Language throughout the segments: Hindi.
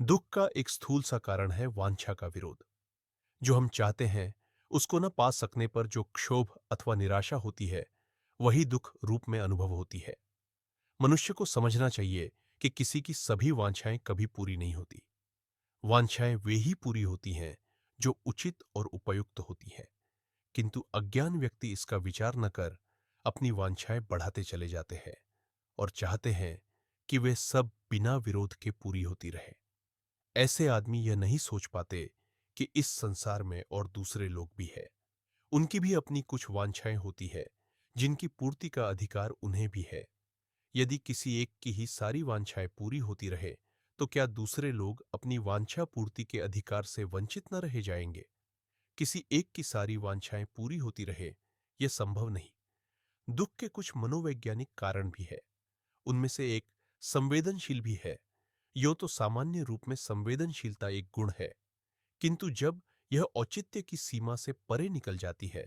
दुख का एक स्थूल सा कारण है वांछा का विरोध। जो हम चाहते हैं उसको न पा सकने पर जो क्षोभ अथवा निराशा होती है, वही दुख रूप में अनुभव होती है। मनुष्य को समझना चाहिए कि किसी की सभी वांछाएं कभी पूरी नहीं होती। वांछाएं वे ही पूरी होती हैं जो उचित और उपयुक्त होती हैं। किंतु अज्ञान व्यक्ति इसका विचार न कर अपनी वांछाएं बढ़ाते चले जाते हैं और चाहते हैं कि वे सब बिना विरोध के पूरी होती रहे। ऐसे आदमी यह नहीं सोच पाते कि इस संसार में और दूसरे लोग भी हैं। उनकी भी अपनी कुछ वांछाएं होती है जिनकी पूर्ति का अधिकार उन्हें भी है। यदि किसी एक की ही सारी वांछाएं पूरी होती रहे तो क्या दूसरे लोग अपनी वांछा पूर्ति के अधिकार से वंचित न रह जाएंगे? किसी एक की सारी वांछाएं पूरी होती रहे, यह संभव नहीं। दुख के कुछ मनोवैज्ञानिक कारण भी है। उनमें से एक संवेदनशील भी है। यो तो सामान्य रूप में संवेदनशीलता एक गुण है, किंतु जब यह औचित्य की सीमा से परे निकल जाती है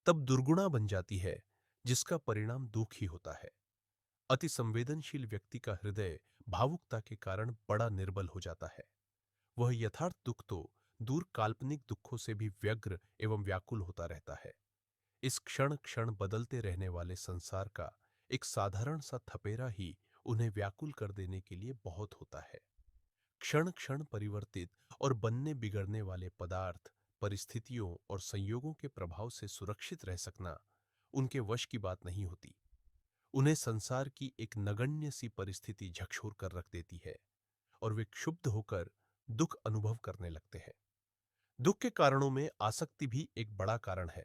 तब दुर्गुणा बन जाती है, जिसका परिणाम दुख ही होता है। अति संवेदनशील व्यक्ति का हृदय भावुकता के कारण बड़ा निर्बल हो जाता है। वह यथार्थ दुख तो दूर काल्पनिक दुखों से भी व्यग्र एवं व्याकुल होता रहता है। इस क्षण क्षण बदलते रहने वाले संसार का एक साधारण सा थपेरा ही उन्हें व्याकुल कर देने के लिए बहुत होता है। क्षण क्षण परिवर्तित और बनने बिगड़ने वाले पदार्थ, परिस्थितियों और संयोगों के प्रभाव से सुरक्षित रह सकना उनके वश की बात नहीं होती। उन्हें संसार की एक नगण्य सी परिस्थिति झकझोर कर रख देती है और वे क्षुब्ध होकर दुख अनुभव करने लगते हैं। दुख के कारणों में आसक्ति भी एक बड़ा कारण है।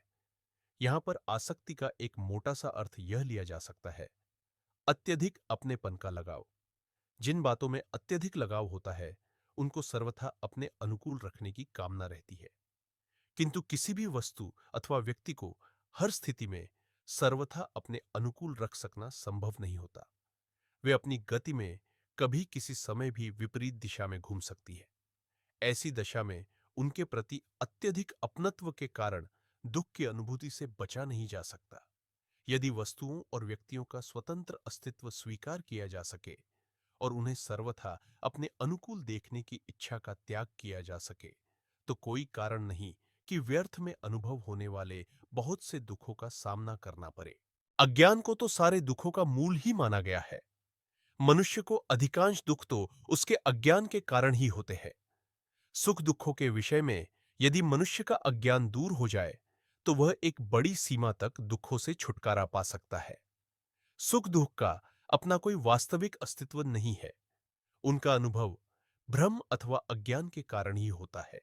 यहां पर आसक्ति का एक मोटा सा अर्थ यह लिया जा सकता है, अत्यधिक अपनेपन का लगाव। जिन बातों में अत्यधिक लगाव होता है उनको सर्वथा अपने अनुकूल रखने की कामना रहती है। किंतु किसी भी वस्तु अथवा व्यक्ति को हर स्थिति में सर्वथा अपने अनुकूल रख सकना संभव नहीं होता। वे अपनी गति में कभी किसी समय भी विपरीत दिशा में घूम सकती है। ऐसी दशा में उनके प्रति अत्यधिक अपनत्व के कारण दुख की अनुभूति से बचा नहीं जा सकता। यदि वस्तुओं और व्यक्तियों का स्वतंत्र अस्तित्व स्वीकार किया जा सके और उन्हें सर्वथा अपने अनुकूल देखने की इच्छा का त्याग किया जा सके, तो कोई कारण नहीं कि व्यर्थ में अनुभव होने वाले बहुत से दुखों का सामना करना पड़े। अज्ञान को तो सारे दुखों का मूल ही माना गया है। मनुष्य को अधिकांश दुख तो उसके अज्ञान के कारण ही होते हैं। सुख दुखों के विषय में यदि मनुष्य का अज्ञान दूर हो जाए तो वह एक बड़ी सीमा तक दुखों से छुटकारा पा सकता है। सुख दुख का अपना कोई वास्तविक अस्तित्व नहीं है। उनका अनुभव भ्रम अथवा अज्ञान के कारण ही होता है।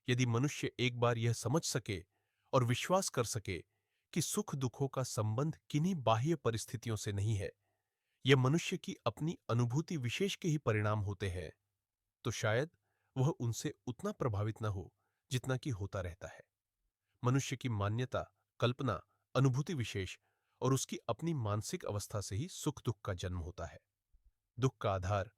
यदि मनुष्य एक बार यह समझ सके और विश्वास कर सके कि सुख दुखों का संबंध किन्हीं बाह्य परिस्थितियों से नहीं है, यह मनुष्य की अपनी अनुभूति विशेष के ही परिणाम होते हैं, तो शायद वह उनसे उतना प्रभावित न हो जितना कि होता रहता है। मनुष्य की मान्यता, कल्पना, अनुभूति विशेष और उसकी अपनी मानसिक अवस्था से ही सुख दुख का जन्म होता है। दुख का आधार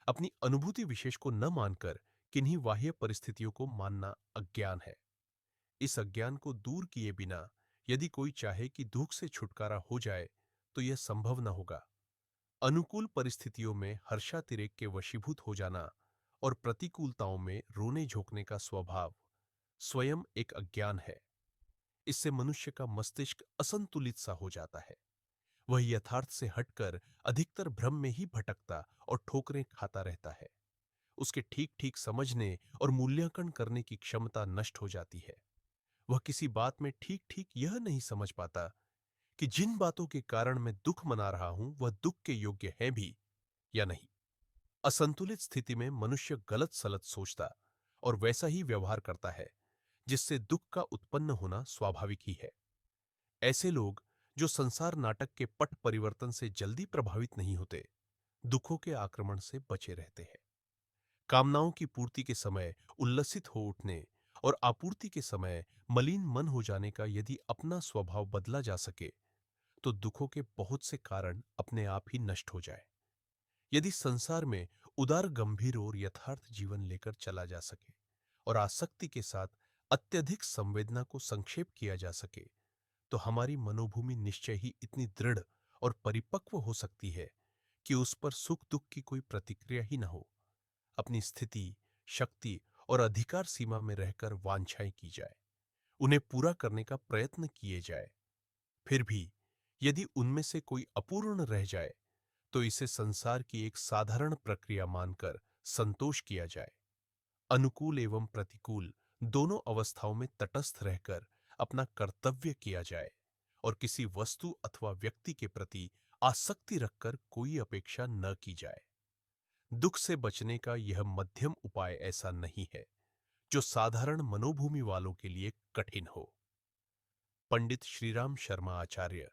अपनी अनुभूति विशेष को न मानकर किन्हीं बाह्य परिस्थितियों को मानना अज्ञान है। इस अज्ञान को दूर किए बिना यदि कोई चाहे कि दुख से छुटकारा हो जाए तो यह संभव न होगा। अनुकूल परिस्थितियों में हर्षातिरेक के वशीभूत हो जाना और प्रतिकूलताओं में रोने झोंकने का स्वभाव स्वयं एक अज्ञान है। इससे मनुष्य का मस्तिष्क असंतुलित सा हो जाता है। वह यथार्थ से हटकर अधिकतर भ्रम में ही भटकता और ठोकरें खाता रहता है। उसके ठीक ठीक समझने और मूल्यांकन करने की क्षमता नष्ट हो जाती है। वह किसी बात में ठीक ठीक यह नहीं समझ पाता कि जिन बातों के कारण मैं दुख मना रहा हूं वह दुख के योग्य है भी या नहीं। असंतुलित स्थिति में मनुष्य गलत सलत सोचता और वैसा ही व्यवहार करता है, जिससे दुख का उत्पन्न होना स्वाभाविक ही है। ऐसे लोग जो संसार नाटक के पट परिवर्तन से जल्दी प्रभावित नहीं होते, दुखों के आक्रमण से बचे रहते हैं। कामनाओं की पूर्ति के समय उल्लसित हो उठने और आपूर्ति के समय मलिन मन हो जाने का यदि अपना स्वभाव बदला जा सके तो दुखों के बहुत से कारण अपने आप ही नष्ट हो जाए। यदि संसार में उदार गंभीर और यथार्थ जीवन लेकर चला जा सके और आसक्ति के साथ अत्यधिक संवेदना को संक्षेप किया जा सके, तो हमारी मनोभूमि निश्चय ही इतनी दृढ़ और परिपक्व हो सकती है कि उस पर सुख दुख की कोई प्रतिक्रिया ही न हो। अपनी स्थिति, शक्ति और अधिकार सीमा में रहकर वांछाएं की जाए, उन्हें पूरा करने का प्रयत्न किए जाए। फिर भी यदि उनमें से कोई अपूर्ण रह जाए, तो इसे संसार की एक साधारण प्रक्रिया मानकर संतोष किया जाए। अनुकूल एवं प्रतिकूल दोनों अवस्थाओं में तटस्थ रहकर अपना कर्तव्य किया जाए और किसी वस्तु अथवा व्यक्ति के प्रति आसक्ति रखकर कोई अपेक्षा न की जाए। दुख से बचने का यह मध्यम उपाय ऐसा नहीं है जो साधारण मनोभूमि वालों के लिए कठिन हो। पंडित श्रीराम शर्मा आचार्य,